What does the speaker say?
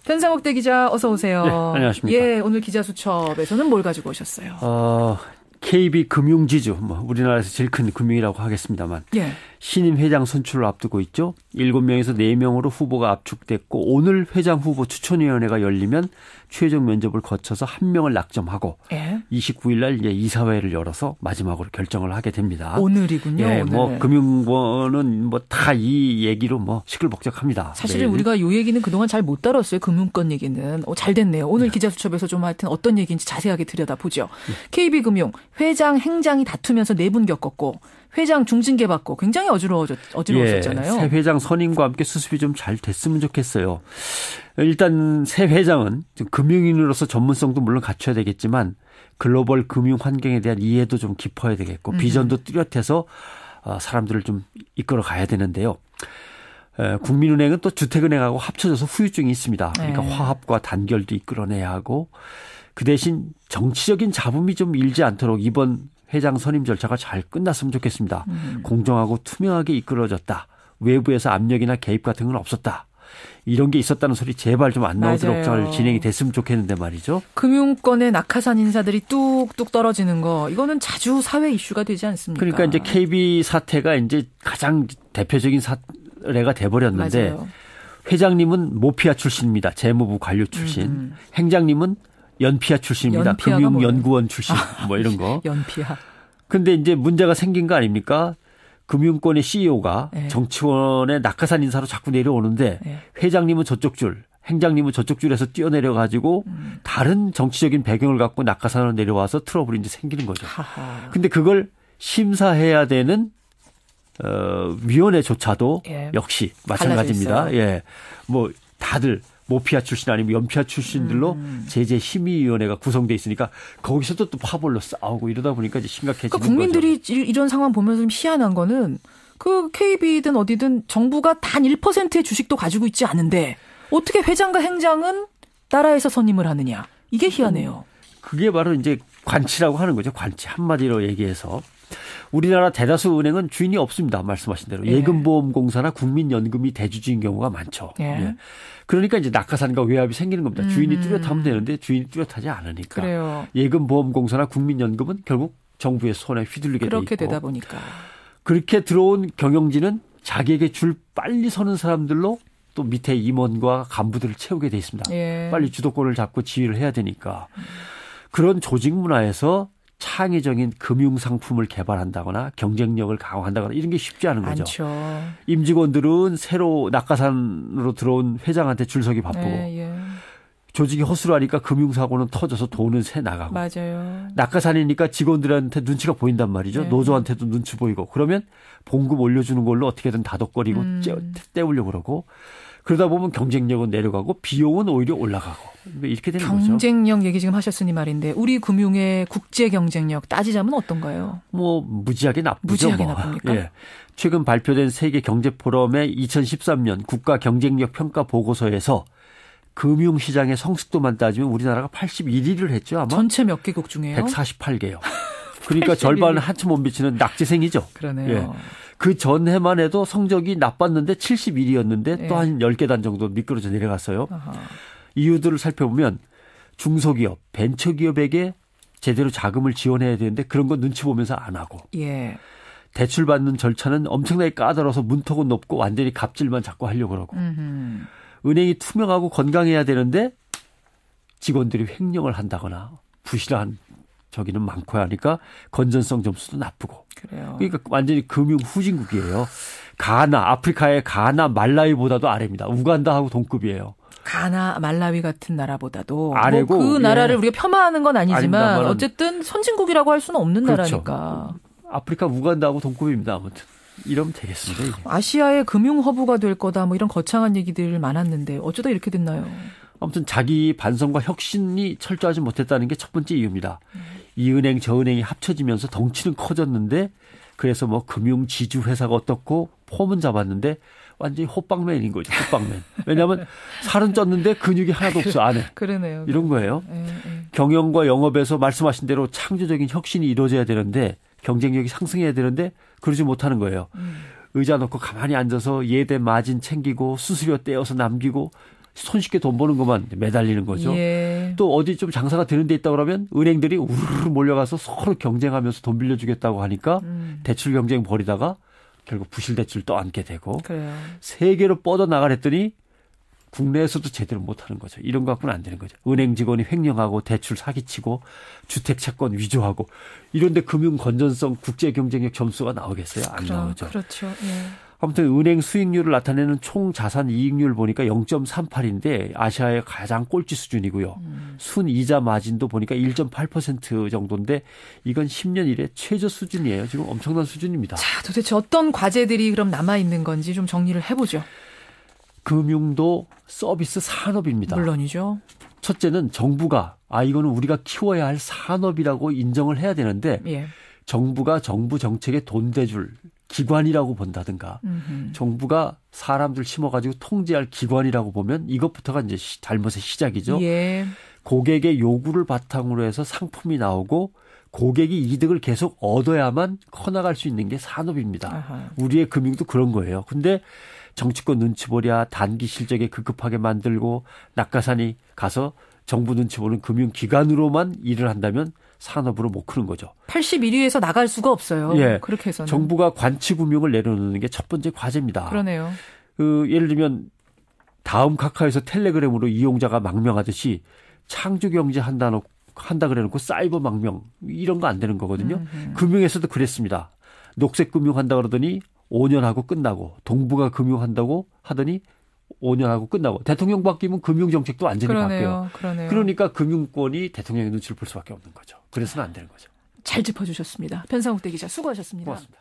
변상옥 대기자 어서 오세요. 네, 안녕하십니까. 예, 오늘 기자수첩에서는 뭘 가지고 오셨어요? KB금융지주, 우리나라에서 제일 큰 금융이라고 하겠습니다만 예. 신임 회장 선출을 앞두고 있죠. 7명에서 4명으로 후보가 압축됐고 오늘 회장 후보 추천위원회가 열리면 최종 면접을 거쳐서 1명을 낙점하고 예. 29일 날 이제 이사회를 열어서 마지막으로 결정을 하게 됩니다. 오늘이군요. 예, 오늘. 금융권은 다 이 얘기로 시끌벅적합니다. 사실은 매일. 우리가 요 얘기는 그동안 잘 못 다뤘어요. 금융권 얘기는. 잘 됐네요. 오늘 기자수첩에서 좀 하여튼 어떤 얘기인지 자세하게 들여다보죠. KB금융 회장 행장이 다투면서 4분 겪었고 회장 중징계 받고 굉장히 어지러웠었잖아요. 새 회장 선임과 함께 수습이 좀 잘 됐으면 좋겠어요. 일단 새 회장은 금융인으로서 전문성도 물론 갖춰야 되겠지만 글로벌 금융 환경에 대한 이해도 좀 깊어야 되겠고 비전도 뚜렷해서 사람들을 좀 이끌어 가야 되는데요. 국민은행은 또 주택은행하고 합쳐져서 후유증이 있습니다. 그러니까 화합과 단결도 이끌어내야 하고 그 대신 정치적인 잡음이 좀 일지 않도록 이번 회장 선임 절차가 잘 끝났으면 좋겠습니다. 공정하고 투명하게 이끌어졌다. 외부에서 압력이나 개입 같은 건 없었다. 이런 게 있었다는 소리 제발 좀 안 나오도록 잘 진행이 됐으면 좋겠는데 말이죠. 금융권의 낙하산 인사들이 뚝뚝 떨어지는 거 이거는 자주 사회 이슈가 되지 않습니까? 그러니까 이제 KB 사태가 이제 가장 대표적인 사례가 돼버렸는데 맞아요. 회장님은 모피아 출신입니다. 재무부 관료 출신. 행장님은 연피아 출신입니다. 금융연구원 출신 이런 거. 연피아. 근데 이제 문제가 생긴 거 아닙니까? 금융권의 CEO가 정치원의 낙하산 인사로 자꾸 내려오는데 회장님은 저쪽 줄, 행장님은 저쪽 줄에서 뛰어내려 가지고 다른 정치적인 배경을 갖고 낙하산으로 내려와서 트러블이 이제 생기는 거죠. 근데 그걸 심사해야 되는 위원회조차도 역시 마찬가지입니다. 예. 다들 모피아 출신 아니면 연피아 출신들로 제재심의위원회가 구성돼 있으니까 거기서도 또 파벌로 싸우고 이러다 보니까 이제 심각해지는 그러니까 국민들이 거죠. 이런 상황 보면서 좀 희한한 거는 그 KB든 어디든 정부가 단 1%의 주식도 가지고 있지 않은데 어떻게 회장과 행장은 나라에서 선임을 하느냐. 이게 희한해요. 그게 바로 이제 관치라고 하는 거죠. 관치 한마디로 얘기해서. 우리나라 대다수 은행은 주인이 없습니다. 말씀하신 대로. 예금보험공사나 국민연금이 대주주인 경우가 많죠. 예. 그러니까 이제 낙하산과 외압이 생기는 겁니다. 주인이 뚜렷하면 되는데 주인이 뚜렷하지 않으니까. 그래요. 예금보험공사나 국민연금은 결국 정부의 손에 휘둘리게 돼 있고. 그렇게 되다 보니까. 그렇게 들어온 경영진은 자기에게 줄 빨리 서는 사람들로 또 밑에 임원과 간부들을 채우게 돼 있습니다. 빨리 주도권을 잡고 지휘를 해야 되니까. 그런 조직 문화에서 창의적인 금융상품을 개발한다거나 경쟁력을 강화한다거나 이런 게 쉽지 않은 거죠. 않죠. 임직원들은 새로 낙하산으로 들어온 회장한테 줄서기 바쁘고 조직이 허술하니까 금융사고는 터져서 돈은 새 나가고 맞아요. 낙하산이니까 직원들한테 눈치가 보인단 말이죠. 노조한테도 눈치 보이고 그러면 봉급 올려주는 걸로 어떻게든 다독거리고 때우려고 그러고 그러다 보면 경쟁력은 내려가고 비용은 오히려 올라가고 이렇게 되는 거죠. 경쟁력 얘기 지금 하셨으니 말인데 우리 금융의 국제 경쟁력 따지자면 어떤가요? 무지하게 나쁘죠. 무지하게 나쁩니까? 예. 최근 발표된 세계 경제 포럼의 2013년 국가 경쟁력 평가 보고서에서 금융시장의 성숙도만 따지면 우리나라가 81위를 했죠. 아마. 전체 몇 개국 중에요? 148개요. 그러니까 절반은 한참 못 미치는 낙제생이죠. 그러네요. 예. 그 전해만 해도 성적이 나빴는데 71위였는데 또 한 10계단 정도 미끄러져 내려갔어요. 이유들을 살펴보면 중소기업, 벤처기업에게 제대로 자금을 지원해야 되는데 그런 거 눈치 보면서 안 하고. 대출 받는 절차는 엄청나게 까다로워서 문턱은 높고 완전히 갑질만 자꾸 하려고 그러고. 은행이 투명하고 건강해야 되는데 직원들이 횡령을 한다거나 부실한 저기는 많고 하니까 건전성 점수도 나쁘고. 그래요. 그러니까 완전히 금융 후진국이에요. 가나, 아프리카의 가나, 말라위보다도 아래입니다. 우간다하고 동급이에요. 가나, 말라위 같은 나라보다도 아래고 그 나라를 우리가 폄하하는 건 아니지만 어쨌든 선진국이라고 할 수는 없는 그렇죠. 나라니까. 아프리카 우간다하고 동급입니다. 아무튼. 이러면 되겠습니다. 이게. 아시아의 금융 허브가 될 거다 이런 거창한 얘기들 많았는데 어쩌다 이렇게 됐나요? 아무튼 자기 반성과 혁신이 철저하지 못했다는 게 첫 번째 이유입니다. 이 은행 저 은행이 합쳐지면서 덩치는 커졌는데 그래서 금융지주 회사가 어떻고 폼은 잡았는데 완전히 호빵맨인 거죠. 호빵맨. 왜냐하면 살은 쪘는데 근육이 하나도 없어 안에. 그러네요. 이런 거예요. 경영과 영업에서 말씀하신 대로 창조적인 혁신이 이루어져야 되는데 경쟁력이 상승해야 되는데 그러지 못하는 거예요. 의자 놓고 가만히 앉아서 예대 마진 챙기고 수수료 떼어서 남기고 손쉽게 돈 버는 것만 매달리는 거죠. 예. 또 어디 좀 장사가 되는 데 있다 그러면 은행들이 우르르 몰려가서 서로 경쟁하면서 돈 빌려주겠다고 하니까 대출 경쟁 벌이다가 결국 부실 대출 또 안게 되고 그래요. 세계로 뻗어나가랬더니 국내에서도 제대로 못하는 거죠. 이런 거 갖고는 안 되는 거죠. 은행 직원이 횡령하고 대출 사기치고 주택 채권 위조하고 이런데 금융 건전성 국제 경쟁력 점수가 나오겠어요? 안 나오죠. 그렇죠. 예. 아무튼 은행 수익률을 나타내는 총 자산 이익률 보니까 0.38인데 아시아의 가장 꼴찌 수준이고요. 순 이자 마진도 보니까 1.8% 정도인데 이건 10년 이래 최저 수준이에요. 지금 엄청난 수준입니다. 자, 도대체 어떤 과제들이 그럼 남아 있는 건지 좀 정리를 해보죠. 금융도 서비스 산업입니다. 물론이죠. 첫째는 정부가 이거는 우리가 키워야 할 산업이라고 인정을 해야 되는데 예. 정부가 정부 정책에 돈 대줄 기관이라고 본다든가 정부가 사람들 심어가지고 통제할 기관이라고 보면 이것부터가 이제 잘못의 시작이죠. 예. 고객의 요구를 바탕으로 해서 상품이 나오고 고객이 이득을 계속 얻어야만 커나갈 수 있는 게 산업입니다. 아하. 우리의 금융도 그런 거예요. 근데 정치권 눈치 보랴 단기 실적에 급급하게 만들고 낙하산이 가서 정부 눈치 보는 금융기관으로만 일을 한다면 산업으로 못 크는 거죠. 81위에서 나갈 수가 없어요. 예. 그렇게 해서는. 정부가 관치금융을 내려놓는 게 첫 번째 과제입니다. 그러네요. 예를 들면 다음 카카오에서 텔레그램으로 이용자가 망명하듯이 창조경제 한다 그래놓고 사이버 망명 이런 거 안 되는 거거든요. 금융에서도 그랬습니다. 녹색금융 한다 그러더니 5년 하고 끝나고 동부가 금융한다고 하더니 5년 하고 끝나고 대통령 바뀌면 금융정책도 완전히 바뀌어요. 그러네요. 그러니까 금융권이 대통령의 눈치를 볼 수밖에 없는 거죠. 그래서는 안 되는 거죠. 잘 짚어주셨습니다. 변상욱 대기자 수고하셨습니다. 고맙습니다.